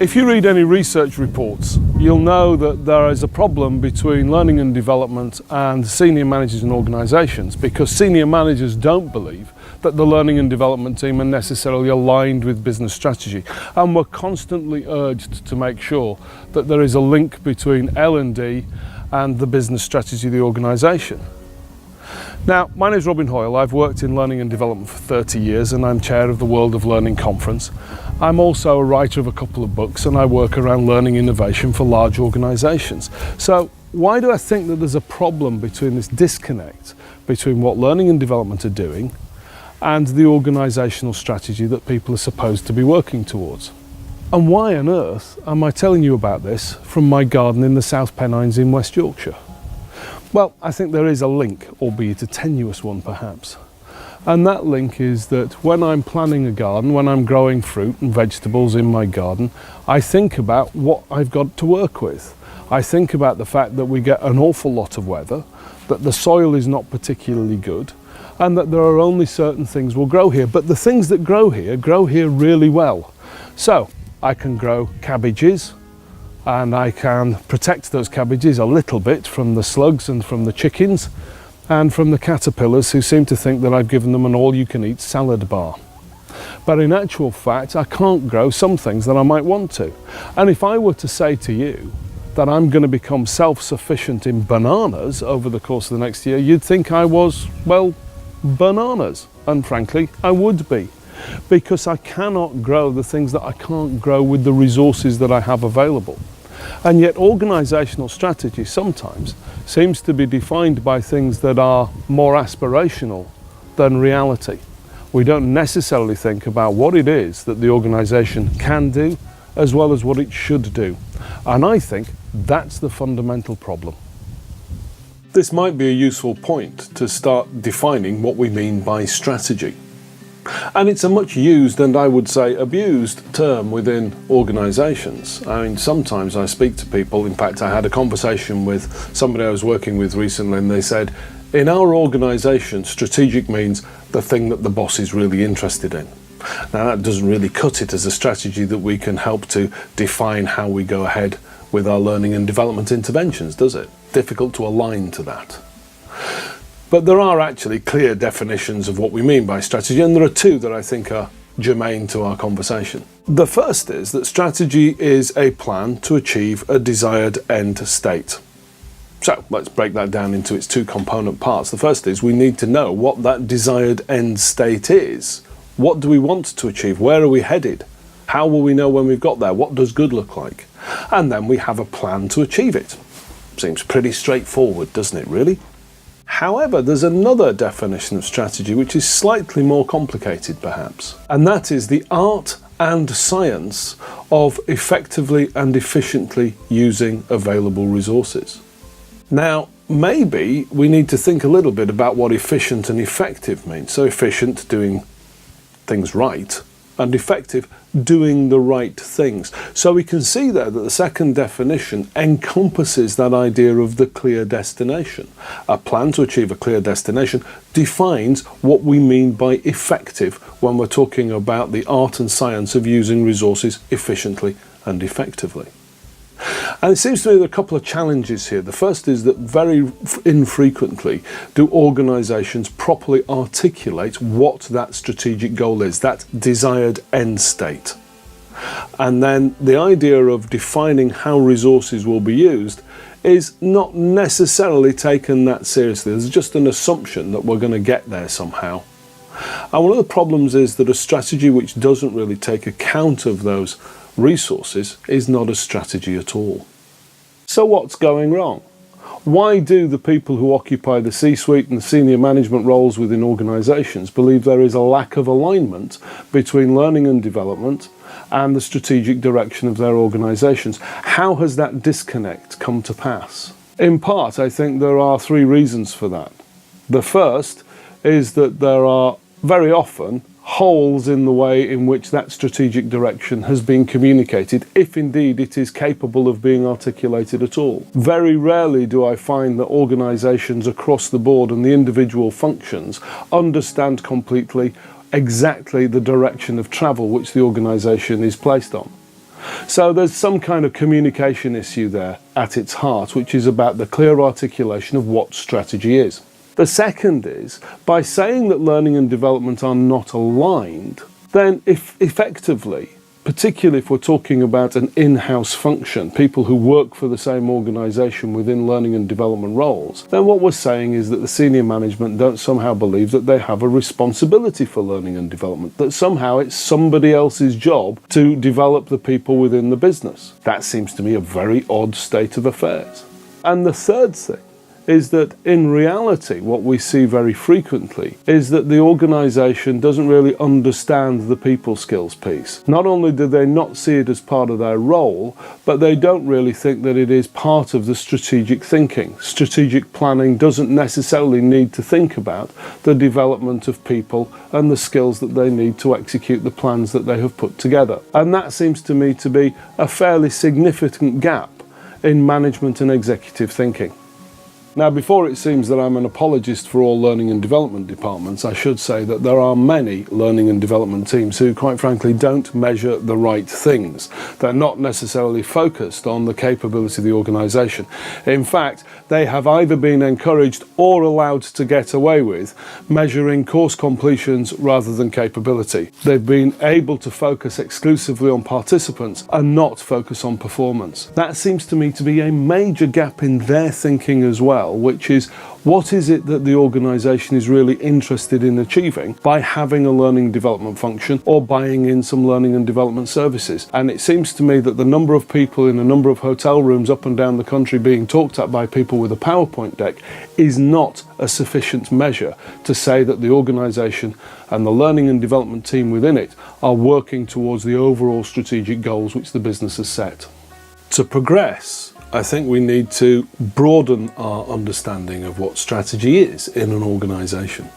If you read any research reports, you'll know that there is a problem between learning and development and senior managers in organisations, because senior managers don't believe that the learning and development team are necessarily aligned with business strategy, and we're constantly urged to make sure that there is a link between L&D and the business strategy of the organisation. Now, my name is Hoyle. I've worked in learning and development for 30 years and I'm chair of the World of Learning Conference. I'm also a writer of a couple of books and I work around learning innovation for large organisations. So why do I think that there's a problem between this disconnect between what learning and development are doing and the organisational strategy that people are supposed to be working towards? And why on earth am I telling you about this from my garden in the South Pennines in West Yorkshire? Well, I think there is a link, albeit a tenuous one perhaps. And that link is that when I'm planning a garden, when I'm growing fruit and vegetables in my garden, I think about what I've got to work with. I think about the fact that we get an awful lot of weather, that the soil is not particularly good, and that there are only certain things will grow here. But the things that grow here really well. So I can grow cabbages, and I can protect those cabbages a little bit from the slugs and from the chickens and from the caterpillars who seem to think that I've given them an all-you-can-eat salad bar. But in actual fact, I can't grow some things that I might want to. And if I were to say to you that I'm going to become self-sufficient in bananas over the course of the next year, you'd think I was, well, bananas. And frankly, I would be. Because I cannot grow the things that I can't grow with the resources that I have available. And yet organisational strategy sometimes seems to be defined by things that are more aspirational than reality. We don't necessarily think about what it is that the organisation can do as well as what it should do. And I think that's the fundamental problem. This might be a useful point to start defining what we mean by strategy. And it's a much used and I would say abused term within organisations. I mean, sometimes I speak to people, in fact I had a conversation with somebody I was working with recently and they said, in our organisation, strategic means the thing that the boss is really interested in. Now that doesn't really cut it as a strategy that we can help to define how we go ahead with our learning and development interventions, does it? Difficult to align to that. But there are actually clear definitions of what we mean by strategy, and there are two that I think are germane to our conversation. The first is that strategy is a plan to achieve a desired end state. So let's break that down into its two component parts. The first is we need to know what that desired end state is. What do we want to achieve? Where are we headed? How will we know when we've got there? What does good look like? And then we have a plan to achieve it. Seems pretty straightforward, doesn't it, really? However, there's another definition of strategy which is slightly more complicated perhaps, and that is the art and science of effectively and efficiently using available resources. Now, maybe we need to think a little bit about what efficient and effective means. So efficient, doing things right, and effective, doing the right things. So we can see there that the second definition encompasses that idea of the clear destination. A plan to achieve a clear destination defines what we mean by effective when we're talking about the art and science of using resources efficiently and effectively. And it seems to me there are a couple of challenges here. The first is that very infrequently do organisations properly articulate what that strategic goal is, that desired end state. And then the idea of defining how resources will be used is not necessarily taken that seriously. There's just an assumption that we're going to get there somehow. And one of the problems is that a strategy which doesn't really take account of those resources is not a strategy at all. So what's going wrong? Why do the people who occupy the C-suite and the senior management roles within organisations believe there is a lack of alignment between learning and development and the strategic direction of their organisations? How has that disconnect come to pass? In part, I think there are three reasons for that. The first is that there are very often holes in the way in which that strategic direction has been communicated, if indeed it is capable of being articulated at all. Very rarely do I find that organisations across the board and the individual functions understand completely exactly the direction of travel which the organisation is placed on. So there's some kind of communication issue there at its heart, which is about the clear articulation of what strategy is. The second is, by saying that learning and development are not aligned, then if effectively, particularly if we're talking about an in-house function, people who work for the same organisation within learning and development roles, then what we're saying is that the senior management don't somehow believe that they have a responsibility for learning and development, that somehow it's somebody else's job to develop the people within the business. That seems to me a very odd state of affairs. And the third thing is that in reality what we see very frequently is that the organisation doesn't really understand the people skills piece. Not only do they not see it as part of their role, but they don't really think that it is part of the strategic thinking. Strategic planning doesn't necessarily need to think about the development of people and the skills that they need to execute the plans that they have put together. And that seems to me to be a fairly significant gap in management and executive thinking. Now, before it seems that I'm an apologist for all learning and development departments, I should say that there are many learning and development teams who, quite frankly, don't measure the right things. They're not necessarily focused on the capability of the organisation. In fact, they have either been encouraged or allowed to get away with measuring course completions rather than capability. They've been able to focus exclusively on participants and not focus on performance. That seems to me to be a major gap in their thinking as well, which is, what is it that the organisation is really interested in achieving by having a learning and development function or buying in some learning and development services? And it seems to me that the number of people in a number of hotel rooms up and down the country being talked at by people with a PowerPoint deck is not a sufficient measure to say that the organisation and the learning and development team within it are working towards the overall strategic goals which the business has set. To progress, I think we need to broaden our understanding of what strategy is in an organisation.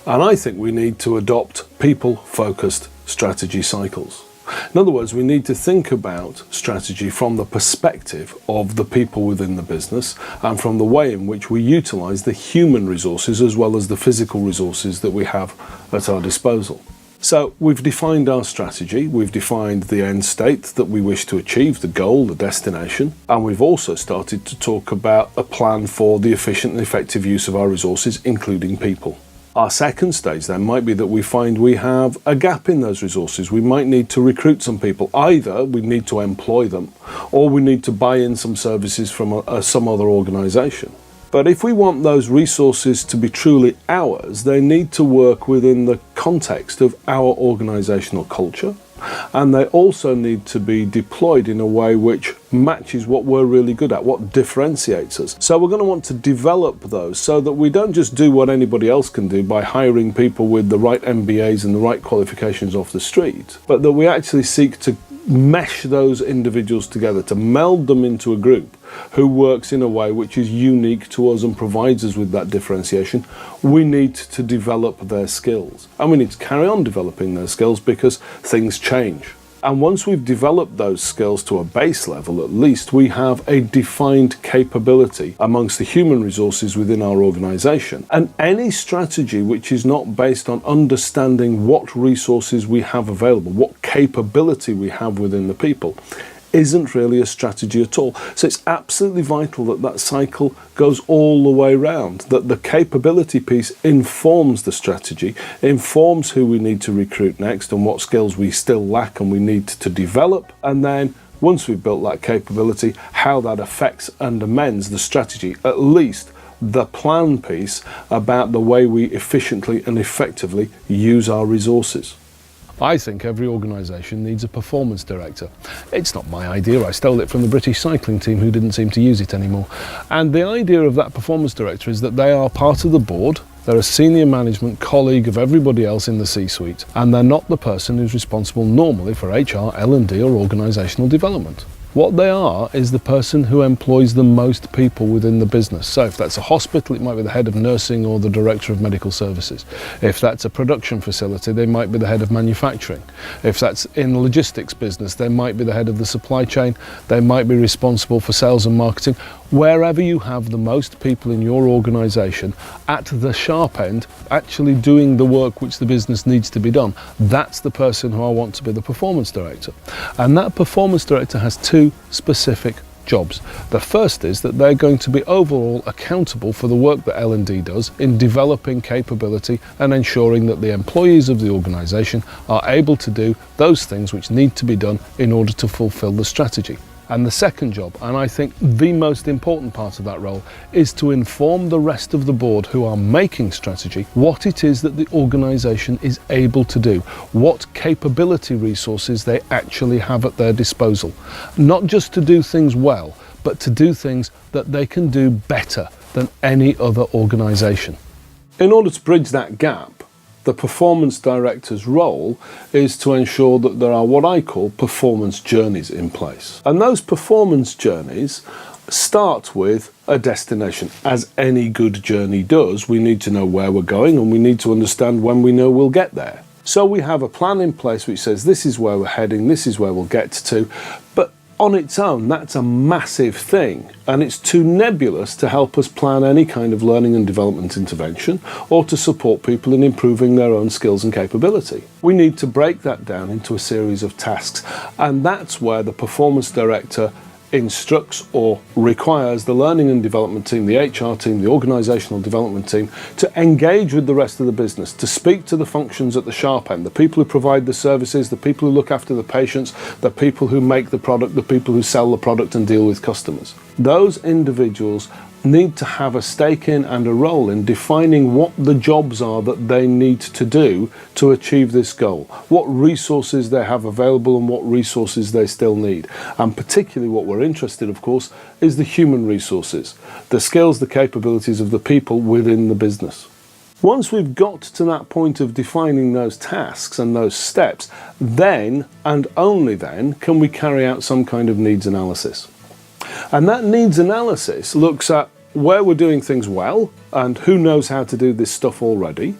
And I think we need to adopt people-focused strategy cycles. In other words, we need to think about strategy from the perspective of the people within the business and from the way in which we utilise the human resources as well as the physical resources that we have at our disposal. So we've defined our strategy, we've defined the end state that we wish to achieve, the goal, the destination, and we've also started to talk about a plan for the efficient and effective use of our resources, including people. Our second stage then might be that we find we have a gap in those resources. We might need to recruit some people. Either we need to employ them or we need to buy in some services from some other organisation. But if we want those resources to be truly ours, they need to work within the context of our organisational culture, and they also need to be deployed in a way which matches what we're really good at, what differentiates us. So we're going to want to develop those so that we don't just do what anybody else can do by hiring people with the right MBAs and the right qualifications off the street, but that we actually seek to mesh those individuals together, to meld them into a group who works in a way which is unique to us and provides us with that differentiation. We need to develop their skills, and we need to carry on developing their skills because things change. And once we've developed those skills to a base level, at least we have a defined capability amongst the human resources within our organisation. And any strategy which is not based on understanding what resources we have available, what capability we have within the people, isn't really a strategy at all. So it's absolutely vital that that cycle goes all the way round, that the capability piece informs the strategy, informs who we need to recruit next and what skills we still lack and we need to develop, and then once we've built that capability, how that affects and amends the strategy, at least the plan piece about the way we efficiently and effectively use our resources. I think every organisation needs a performance director. It's not my idea, I stole it from the British cycling team who didn't seem to use it anymore. And the idea of that performance director is that they are part of the board, they're a senior management colleague of everybody else in the C-suite, and they're not the person who's responsible normally for HR, L&D or organisational development. What they are is the person who employs the most people within the business. So if that's a hospital, it might be the head of nursing or the director of medical services. If that's a production facility, they might be the head of manufacturing. If that's in the logistics business, they might be the head of the supply chain. They might be responsible for sales and marketing. Wherever you have the most people in your organisation at the sharp end, actually doing the work which the business needs to be done, that's the person who I want to be the performance director. And that performance director has two specific jobs. The first is that they're going to be overall accountable for the work that L&D does in developing capability and ensuring that the employees of the organisation are able to do those things which need to be done in order to fulfil the strategy. And the second job, and I think the most important part of that role, is to inform the rest of the board who are making strategy what it is that the organisation is able to do, what capability resources they actually have at their disposal. Not just to do things well, but to do things that they can do better than any other organisation. In order to bridge that gap, the performance director's role is to ensure that there are what I call performance journeys in place. And those performance journeys start with a destination. As any good journey does, we need to know where we're going and we need to understand when we know we'll get there. So we have a plan in place which says this is where we're heading, this is where we'll get to, but on its own, that's a massive thing, and it's too nebulous to help us plan any kind of learning and development intervention or to support people in improving their own skills and capability. We need to break that down into a series of tasks, and that's where the performance director instructs or requires the learning and development team, the HR team, the organisational development team to engage with the rest of the business, to speak to the functions at the sharp end, the people who provide the services, the people who look after the patients, the people who make the product, the people who sell the product and deal with customers. Those individuals need to have a stake in and a role in defining what the jobs are that they need to do to achieve this goal, what resources they have available and what resources they still need. And particularly what we're interested, of course, is the human resources, the skills, the capabilities of the people within the business. Once we've got to that point of defining those tasks and those steps, then and only then can we carry out some kind of needs analysis. And that needs analysis looks at where we're doing things well and who knows how to do this stuff already,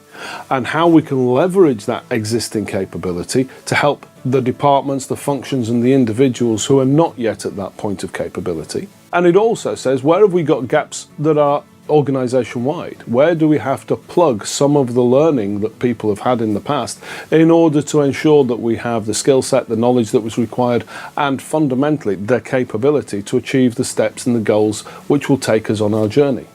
and how we can leverage that existing capability to help the departments, the functions and the individuals who are not yet at that point of capability. And it also says where have we got gaps that are organisation-wide? Where do we have to plug some of the learning that people have had in the past in order to ensure that we have the skill set, the knowledge that was required, and fundamentally the capability to achieve the steps and the goals which will take us on our journey?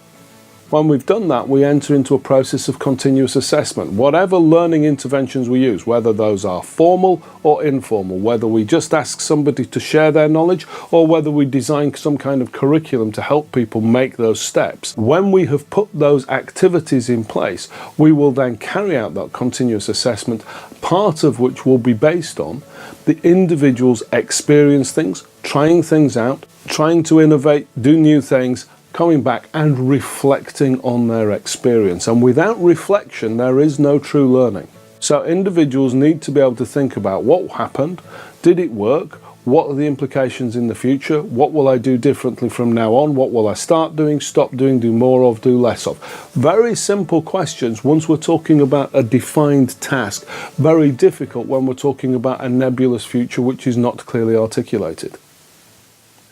When we've done that, we enter into a process of continuous assessment. Whatever learning interventions we use, whether those are formal or informal, whether we just ask somebody to share their knowledge or whether we design some kind of curriculum to help people make those steps, when we have put those activities in place, we will then carry out that continuous assessment, part of which will be based on the individual's experience things, trying things out, trying to innovate, do new things, coming back and reflecting on their experience. And without reflection, there is no true learning. So individuals need to be able to think about what happened, did it work, what are the implications in the future, what will I do differently from now on, what will I start doing, stop doing, do more of, do less of. Very simple questions once we're talking about a defined task, very difficult when we're talking about a nebulous future which is not clearly articulated.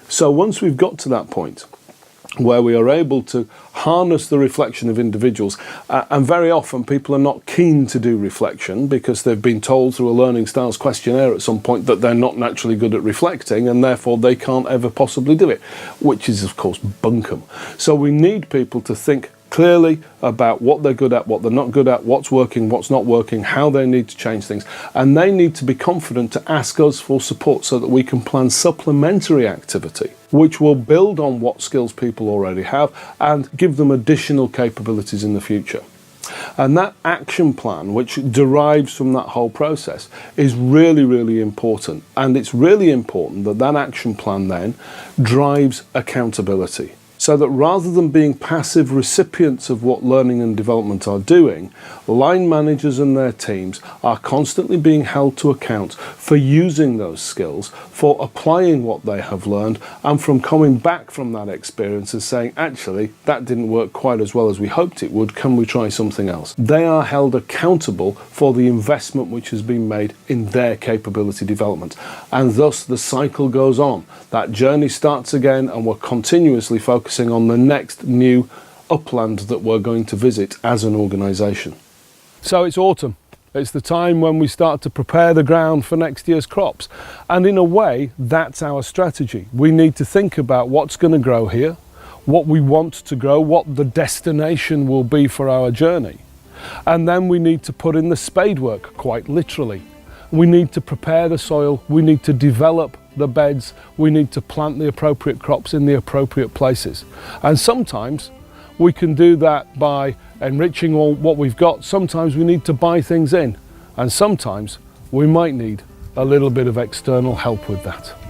So once we've got to that point, where we are able to harness the reflection of individuals, and very often people are not keen to do reflection because they've been told through a learning styles questionnaire at some point that they're not naturally good at reflecting and therefore they can't ever possibly do it, which is of course bunkum. So we need people to think clearly about what they're good at, what they're not good at, what's working, what's not working, how they need to change things. And they need to be confident to ask us for support so that we can plan supplementary activity which will build on what skills people already have and give them additional capabilities in the future. And that action plan, which derives from that whole process, is really, really important. And it's really important that that action plan then drives accountability. So that rather than being passive recipients of what learning and development are doing, line managers and their teams are constantly being held to account for using those skills, for applying what they have learned, and from coming back from that experience and saying, actually, that didn't work quite as well as we hoped it would, can we try something else? They are held accountable for the investment which has been made in their capability development. And thus the cycle goes on. That journey starts again and we're continuously focusing focusing on the next new upland that we're going to visit as an organisation. So it's autumn. It's the time when we start to prepare the ground for next year's crops. And in a way, that's our strategy. We need to think about what's going to grow here, what we want to grow, what the destination will be for our journey. And then we need to put in the spade work, quite literally. We need to prepare the soil, we need to develop the beds, we need to plant the appropriate crops in the appropriate places. And sometimes we can do that by enriching all what we've got. Sometimes we need to buy things in, and sometimes we might need a little bit of external help with that.